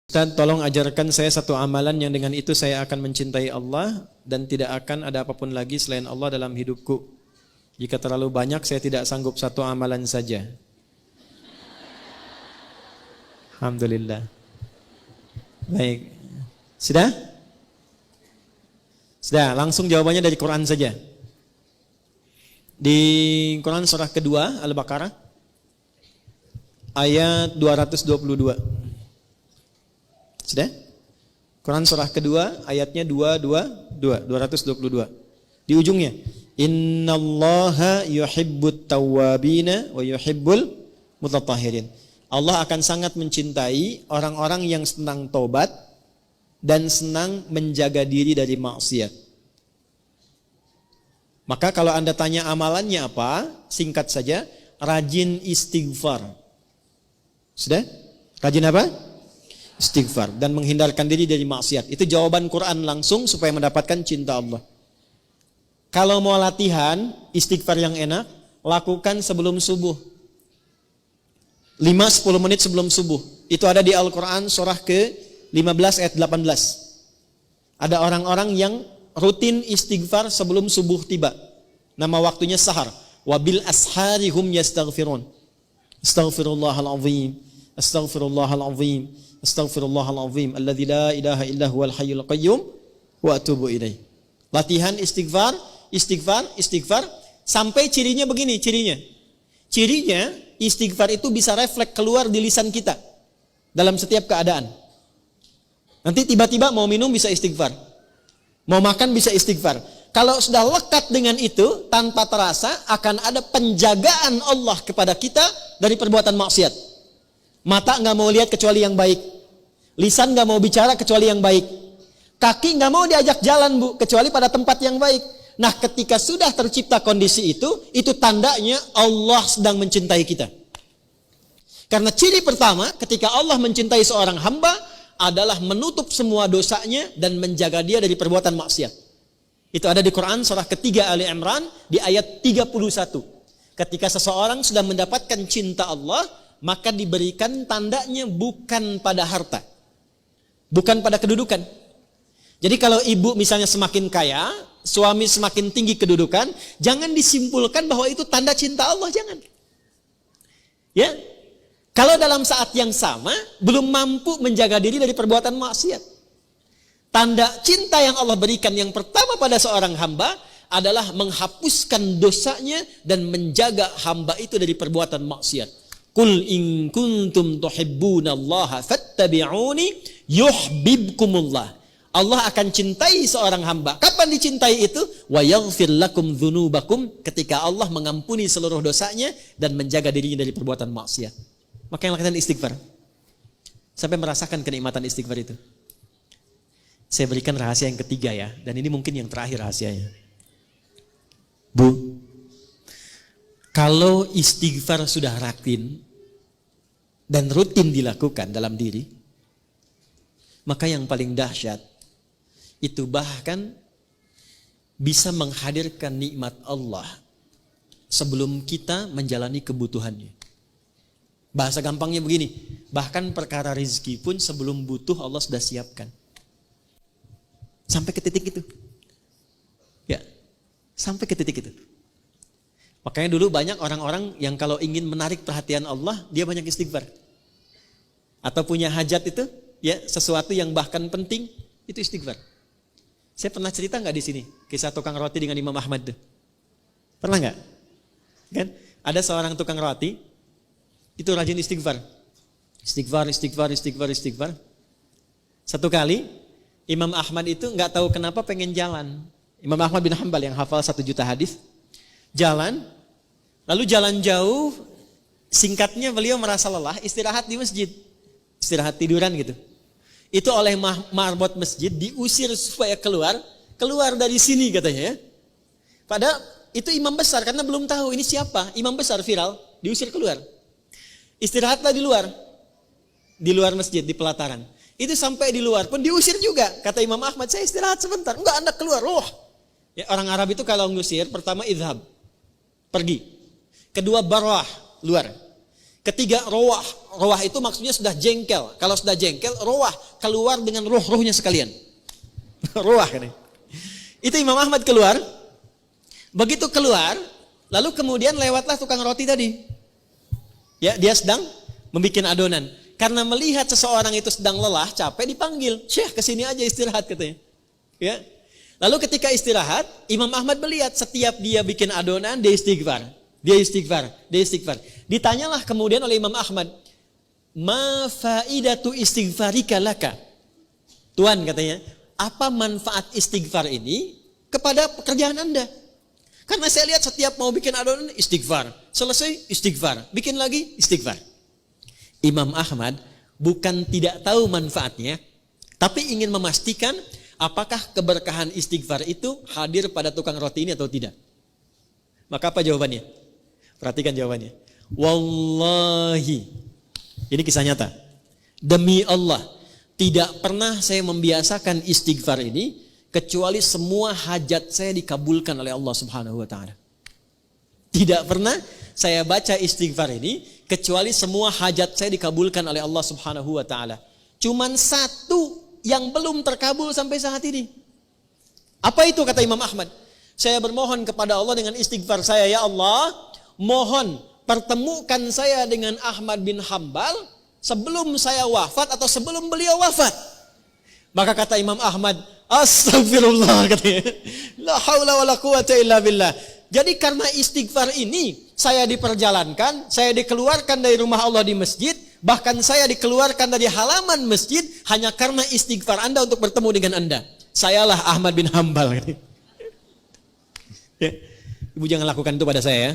Ustaz, tolong ajarkan saya satu amalan yang dengan itu saya akan mencintai Allah dan tidak akan ada apapun lagi selain Allah dalam hidupku. Jika terlalu banyak saya tidak sanggup satu amalan saja. Alhamdulillah. Baik. Sudah? Sudah, langsung jawabannya dari Quran saja. Di Quran surah kedua Al-Baqarah ayat 222. Sudah? Quran surah kedua ayatnya 222. Di ujungnya, innallaha yuhibbut tawwabina wa yuhibbul mutatahhirin. Allah akan sangat mencintai orang-orang yang senang tobat dan senang menjaga diri dari maksiat. Maka kalau Anda tanya amalannya apa, singkat saja, rajin istighfar. Sudah? Rajin apa? Istighfar dan menghindarkan diri dari maksiat. Itu jawaban Quran langsung supaya mendapatkan cinta Allah. Kalau mau latihan istighfar yang enak, lakukan sebelum subuh. 5-10 menit sebelum subuh. Itu ada di Al-Quran surah ke-15 ayat 18. Ada orang-orang yang rutin istighfar sebelum subuh tiba. Nama waktunya sahar. Wabil ashari hum yastaghfirun. Astaghfirullahalazim. Astaghfirullahalazim. Astaghfirullahalazim alladzi la ilaha illa huwal hayyul qayyum wa atubu ilaih. Latihan istighfar sampai cirinya begini, cirinya istighfar itu bisa refleks keluar di lisan kita dalam setiap keadaan. Nanti tiba-tiba mau minum bisa istighfar, mau makan bisa istighfar. Kalau sudah lekat dengan itu, tanpa terasa akan ada penjagaan Allah kepada kita dari perbuatan maksiat. Mata nggak mau lihat kecuali yang baik, lisan nggak mau bicara kecuali yang baik, kaki nggak mau diajak jalan bu kecuali pada tempat yang baik. Nah, ketika sudah tercipta kondisi itu tandanya Allah sedang mencintai kita. Karena ciri pertama ketika Allah mencintai seorang hamba adalah menutup semua dosanya dan menjaga dia dari perbuatan maksiat. Itu ada di Quran surah ketiga Ali Imran di ayat 31. Ketika seseorang sudah mendapatkan cinta Allah, maka diberikan tandanya bukan pada harta, bukan pada kedudukan. Jadi kalau ibu misalnya semakin kaya, suami semakin tinggi kedudukan, jangan disimpulkan bahwa itu tanda cinta Allah, jangan. Ya, kalau dalam saat yang sama belum mampu menjaga diri dari perbuatan maksiat. Tanda cinta yang Allah berikan yang pertama pada seorang hamba adalah menghapuskan dosanya dan menjaga hamba itu dari perbuatan maksiat. Qul in kuntum tuhibbunallaha fattabi'uni yuhibbukumullah. Allah akan cintai seorang hamba. Kapan dicintai itu? Wa yaghfir lakum dzunubakum, ketika Allah mengampuni seluruh dosanya dan menjaga dirinya dari perbuatan maksiat. Maka yang lakukan istighfar. Sampai merasakan kenikmatan istighfar itu. Saya berikan rahasia yang ketiga ya, dan ini mungkin yang terakhir rahasianya. Bu, kalau istighfar sudah rutin dan rutin dilakukan dalam diri, maka yang paling dahsyat itu bahkan bisa menghadirkan nikmat Allah sebelum kita menjalani kebutuhannya. Bahasa gampangnya begini, bahkan perkara rizki pun sebelum butuh Allah sudah siapkan. Sampai ke titik itu. Ya, sampai ke titik itu. Makanya dulu banyak orang-orang yang kalau ingin menarik perhatian Allah, dia banyak istighfar. Atau punya hajat itu, ya sesuatu yang bahkan penting, itu istighfar. Saya pernah cerita nggak di sini kisah tukang roti dengan Imam Ahmad tuh? Pernah nggak? Kan? Ada seorang tukang roti itu rajin istighfar. Istighfar. Satu kali Imam Ahmad itu nggak tahu kenapa pengen jalan. Imam Ahmad bin Hanbal yang hafal 1 juta hadis. Jalan, lalu jalan jauh, singkatnya beliau merasa lelah, istirahat di masjid. Istirahat tiduran gitu. Itu oleh marbot masjid diusir supaya keluar dari sini katanya ya. Padahal itu imam besar karena belum tahu ini siapa, imam besar viral, diusir keluar. Istirahatlah di luar masjid, di pelataran. Itu sampai di luar pun diusir juga. Kata Imam Ahmad, saya istirahat sebentar. Enggak, Anda keluar. Ya, orang Arab itu kalau ngusir, pertama idhab, pergi. Kedua barwah, luar. Ketiga, rawah. Rawah itu maksudnya sudah jengkel. Kalau sudah jengkel, rawah keluar dengan roh-rohnya sekalian. Rawah kan. Itu Imam Ahmad keluar. Begitu keluar, lalu kemudian lewatlah tukang roti tadi. Ya, dia sedang membuat adonan. Karena melihat seseorang itu sedang lelah, capek, dipanggil. Syekh, kesini aja istirahat katanya. Ya. Lalu ketika istirahat, Imam Ahmad melihat setiap dia bikin adonan, dia istighfar. Dia istighfar. Ditanyalah kemudian oleh Imam Ahmad, ma faidatu istighfarika laka? Tuan katanya, apa manfaat istighfar ini kepada pekerjaan Anda? Karena saya lihat setiap mau bikin adonan, istighfar. Selesai, istighfar. Bikin lagi, istighfar. Imam Ahmad bukan tidak tahu manfaatnya, tapi ingin memastikan apakah keberkahan istighfar itu hadir pada tukang roti ini atau tidak. Maka apa jawabannya? Perhatikan jawabannya. Wallahi, ini kisah nyata. Demi Allah, tidak pernah saya membiasakan istighfar ini kecuali semua hajat saya dikabulkan oleh Allah Subhanahu wa taala. Tidak pernah saya baca istighfar ini kecuali semua hajat saya dikabulkan oleh Allah Subhanahu wa taala. Cuman satu yang belum terkabul sampai saat ini. Apa itu kata Imam Ahmad? Saya bermohon kepada Allah dengan istighfar saya, ya Allah, mohon pertemukan saya dengan Ahmad bin Hambal sebelum saya wafat atau sebelum beliau wafat. Maka kata Imam Ahmad, astagfirullah katanya. La haula wala quwata illa billah. Jadi karena istighfar ini saya diperjalankan, saya dikeluarkan dari rumah Allah di masjid, bahkan saya dikeluarkan dari halaman masjid hanya karena istighfar Anda untuk bertemu dengan Anda. Sayalah Ahmad bin Hambal. Ya. Ibu jangan lakukan itu pada saya ya.